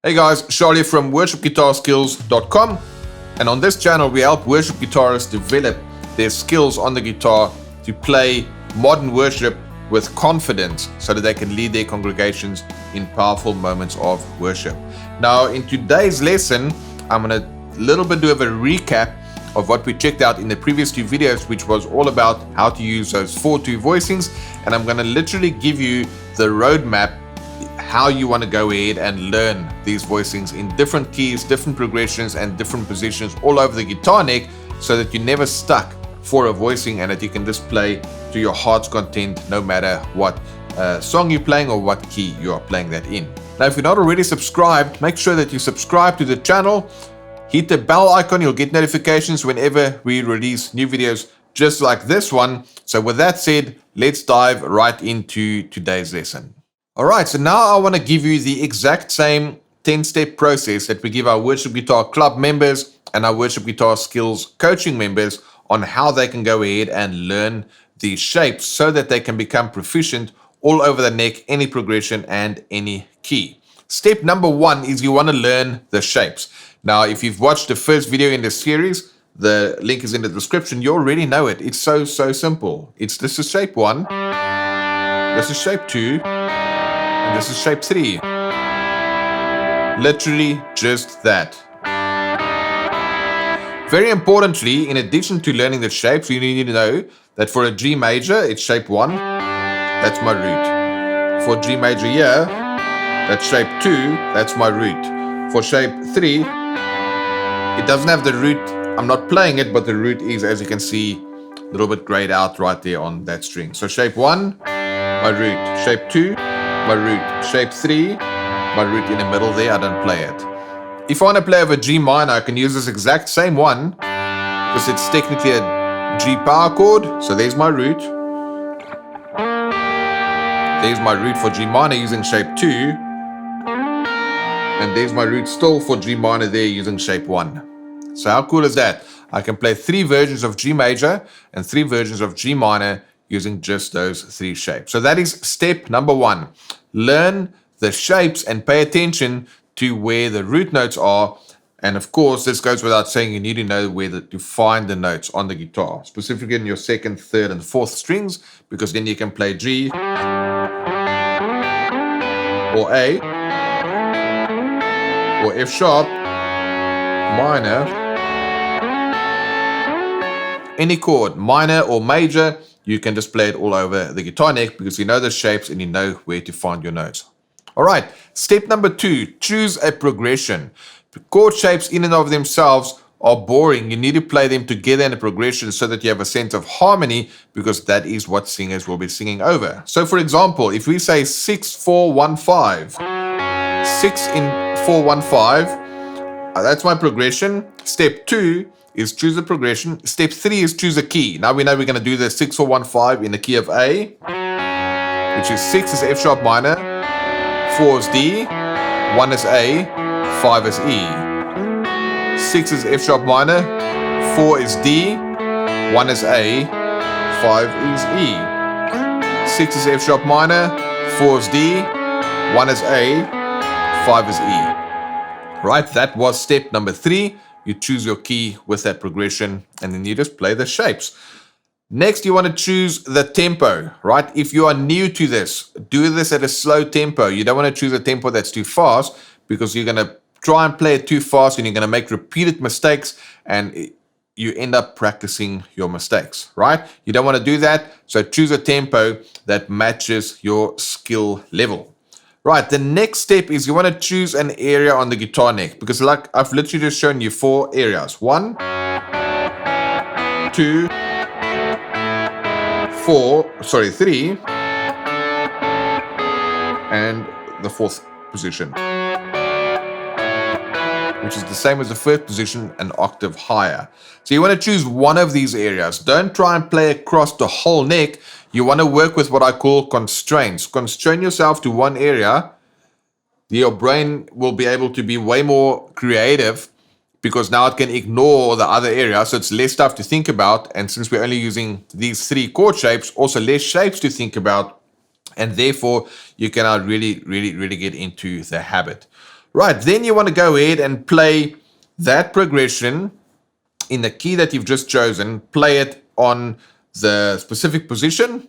Hey guys, Charlie from worshipguitarskills.com, and on this channel we help worship guitarists develop their skills on the guitar to play modern worship with confidence so that they can lead their congregations in powerful moments of worship. Now in today's lesson, I'm going to little bit do a recap of what we checked out in the previous two videos, which was all about how to use those 4 2 voicings, and I'm going to literally give you the roadmap how you want to go ahead and learn these voicings in different keys, different progressions, and different positions all over the guitar neck, so that you're never stuck for a voicing and that you can just play to your heart's content no matter what song you're playing or what key you are playing that in. Now, if you're not already subscribed, make sure that you subscribe to the channel. Hit the bell icon, you'll get notifications whenever we release new videos just like this one. So with that said, let's dive right into today's lesson. All right, so now I want to give you the exact same 10-step process that we give our Worship Guitar Club members and our Worship Guitar Skills coaching members on how they can go ahead and learn these shapes so that they can become proficient all over the neck, any progression and any key. Step number 1 is you want to learn the shapes. Now, if you've watched the first video in this series, the link is in the description, you already know it. It's so simple. This is shape 1, this is shape 2, and this is shape 3. Literally just that. Very importantly, in addition to learning the shapes, you need to know that for a G major, it's shape 1, that's my root. For G major here, that's shape 2, that's my root. For shape 3, it doesn't have the root, I'm not playing it, but the root is, as you can see, a little bit grayed out right there on that string. So shape 1, my root. Shape 2, my root. Shape 3, my root in the middle there, I don't play it. If I want to play over G minor, I can use this exact same one, because it's technically a G power chord. So there's my root. There's my root for G minor using shape 2. And there's my root still for G minor there using shape 1. So how cool is that? I can play 3 versions of G major and 3 versions of G minor using just those 3 shapes. So that is step number 1. Learn the shapes and pay attention to where the root notes are. And of course, this goes without saying, you need to know where to find the notes on the guitar, specifically in your 2nd, 3rd, and 4th strings, because then you can play G or A or F sharp, minor, any chord, minor or major. You can just play it all over the guitar neck because you know the shapes and you know where to find your notes. All right, step number 2, choose a progression. The chord shapes in and of themselves are boring. You need to play them together in a progression so that you have a sense of harmony, because that is what singers will be singing over. So for example, if we say 6, 4, 1, 5, 6 in 4, 1, 5, that's my progression. Step 2 is choose a progression. Step 3 is choose a key. Now we know we're going to do the 6 4 1 5 in the key of A, which is 6 is F sharp minor, 4 is D, 1 is A, 5 is E. 6 is F sharp minor, 4 is D, 1 is A, 5 is E. 6 is F sharp minor, 4 is D, 1 is A, 5 is E. Right, that was step number 3. You choose your key with that progression, and then you just play the shapes. Next, you want to choose the tempo, right? If you are new to this, do this at a slow tempo. You don't want to choose a tempo that's too fast, because you're going to try and play it too fast and you're going to make repeated mistakes and you end up practicing your mistakes, right? You don't want to do that. So choose a tempo that matches your skill level. Right, the next step is you want to choose an area on the guitar neck, because like I've literally just shown you 4 areas. 1, 2, 3, and the 4th position, which is the same as the 1st position, an octave higher. So you want to choose one of these areas. Don't try and play across the whole neck. You want to work with what I call constraints. Constrain yourself to one area. Your brain will be able to be way more creative, because now it can ignore the other area, so it's less stuff to think about. And since we're only using these 3 chord shapes, also less shapes to think about, and therefore you cannot really get into the habit. Right, then you want to go ahead and play that progression in the key that you've just chosen, play it on the specific position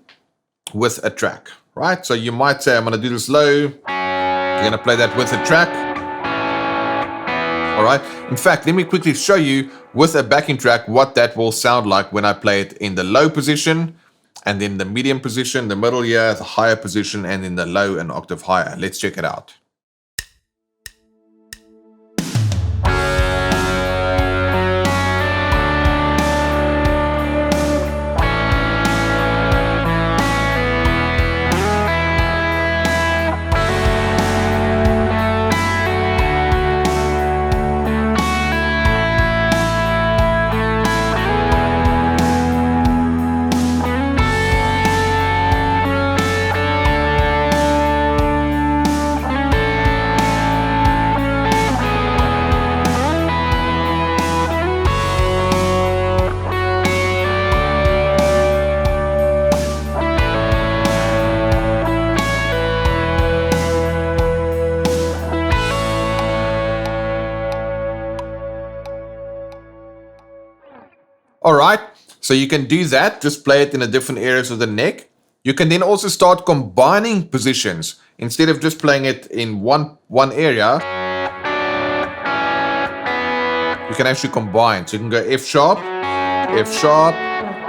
with a track, right? So you might say, I'm going to do this low. You're going to play that with a track. All right. In fact, let me quickly show you with a backing track what that will sound like when I play it in the low position, and then the medium position, the middle here, the higher position, and then the low an octave higher. Let's check it out. All right, so you can do that, just play it in the different areas of the neck. You can then also start combining positions. Instead of just playing it in one area, you can actually combine. So you can go F sharp,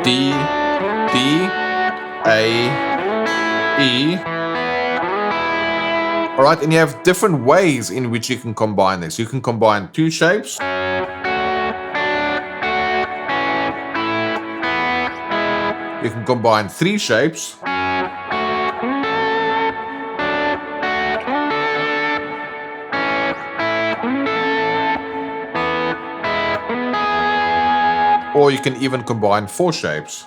D, A, E. All right, and you have different ways in which you can combine this. You can combine two shapes. You can combine three shapes. Or you can even combine four shapes.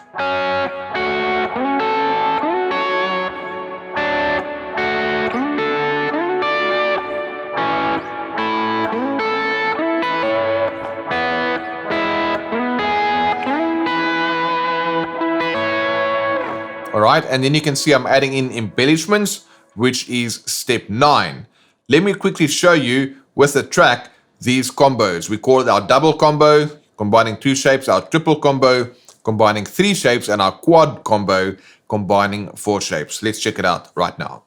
All right, and then you can see I'm adding in embellishments, which is step 9. Let me quickly show you with the track these combos. We call it our double combo, combining two shapes, our triple combo, combining three shapes, and our quad combo, combining four shapes. Let's check it out right now.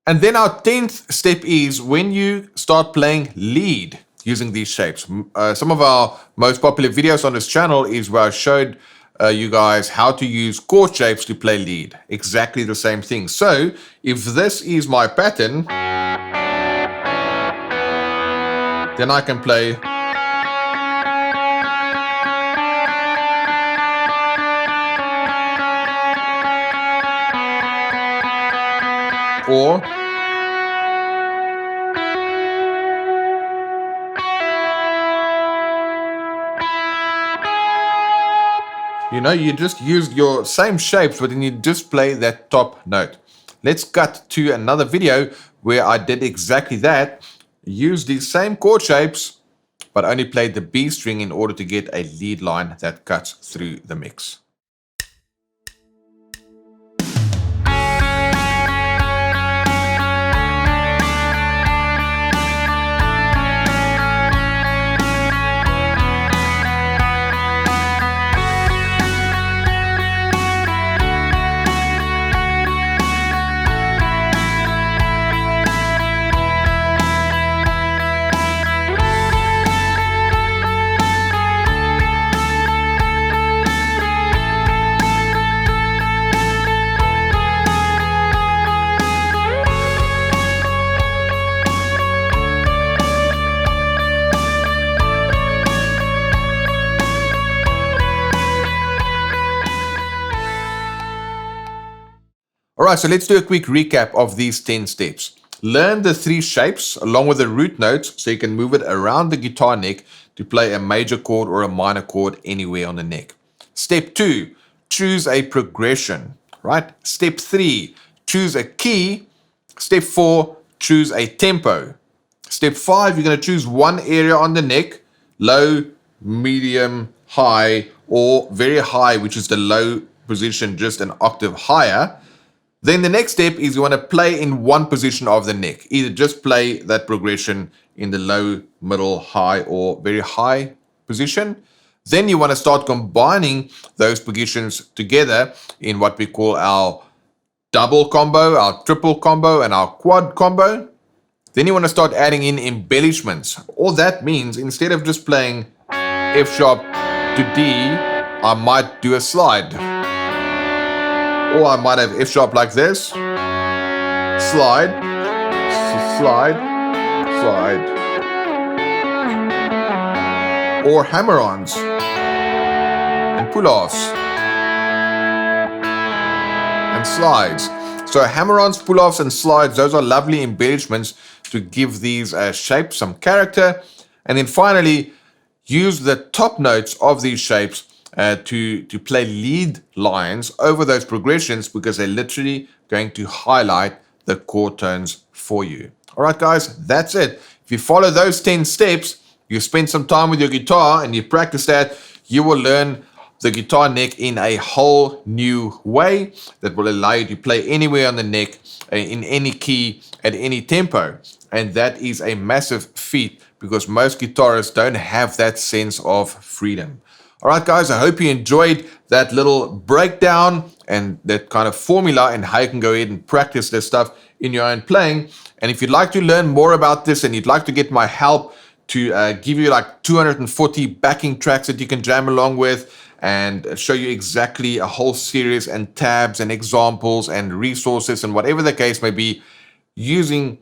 And then our 10th step is when you start playing lead using these shapes. Some of our most popular videos on this channel is where I showed you guys how to use chord shapes to play lead. Exactly the same thing. So if this is my pattern, then I can play or you just use your same shapes, but then you just play that top note. Let's cut to another video where I did exactly that. Use these same chord shapes, but only played the B string in order to get a lead line that cuts through the mix. Alright, so let's do a quick recap of these 10 steps. Learn the 3 shapes along with the root notes so you can move it around the guitar neck to play a major chord or a minor chord anywhere on the neck. Step 2, choose a progression, right? Step 3, choose a key. Step 4, choose a tempo. Step 5, you're going to choose one area on the neck, low, medium, high, or very high, which is the low position, just an octave higher. Then the next step is you want to play in one position of the neck. Either just play that progression in the low, middle, high, or very high position. Then you want to start combining those positions together in what we call our double combo, our triple combo, and our quad combo. Then you want to start adding in embellishments. All that means, instead of just playing F sharp to D, I might do a slide. Or I might have F sharp like this, slide, slide, slide. Or hammer-ons and pull-offs and slides. So hammer-ons, pull-offs and slides, those are lovely embellishments to give these shapes some character. And then finally, use the top notes of these shapes to play lead lines over those progressions, because they're literally going to highlight the chord tones for you. All right, guys, that's it. If you follow those 10 steps, you spend some time with your guitar and you practice that, you will learn the guitar neck in a whole new way that will allow you to play anywhere on the neck, in any key, at any tempo. And that is a massive feat, because most guitarists don't have that sense of freedom. All right, guys, I hope you enjoyed that little breakdown and that kind of formula and how you can go ahead and practice this stuff in your own playing. And if you'd like to learn more about this and you'd like to get my help to give you like 240 backing tracks that you can jam along with and show you exactly a whole series and tabs and examples and resources and whatever the case may be using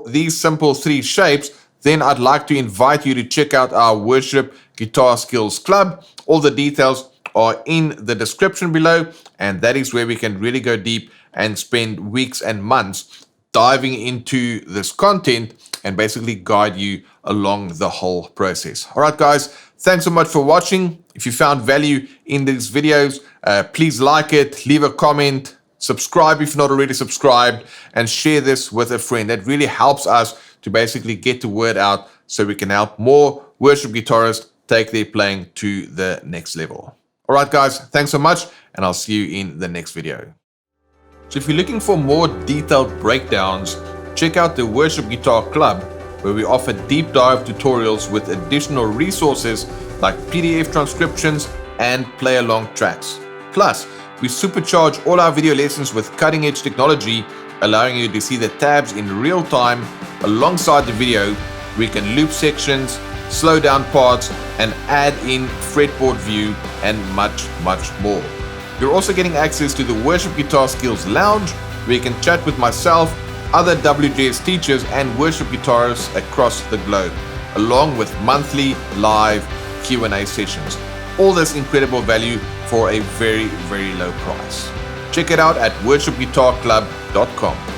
these simple 3 shapes, then I'd like to invite you to check out our Worship Guitar Skills Club. All the details are in the description below, and that is where we can really go deep and spend weeks and months diving into this content and basically guide you along the whole process. All right, guys, thanks so much for watching. If you found value in these videos, please like it, leave a comment, subscribe if you're not already subscribed, and share this with a friend. That really helps us to basically get the word out so we can help more worship guitarists take their playing to the next level. All right, guys, thanks so much, and I'll see you in the next video. So if you're looking for more detailed breakdowns, check out the Worship Guitar Club, where we offer deep dive tutorials with additional resources like PDF transcriptions and play along tracks. Plus, we supercharge all our video lessons with cutting edge technology allowing you to see the tabs in real time alongside the video. We can loop sections, slow down parts, and add in fretboard view and much more. You're also getting access to the Worship Guitar Skills Lounge, where you can chat with myself, other WGS teachers, and worship guitarists across the globe, along with monthly live Q&A sessions. All this incredible value for a very low price. Check it out at worshipguitarclub.com.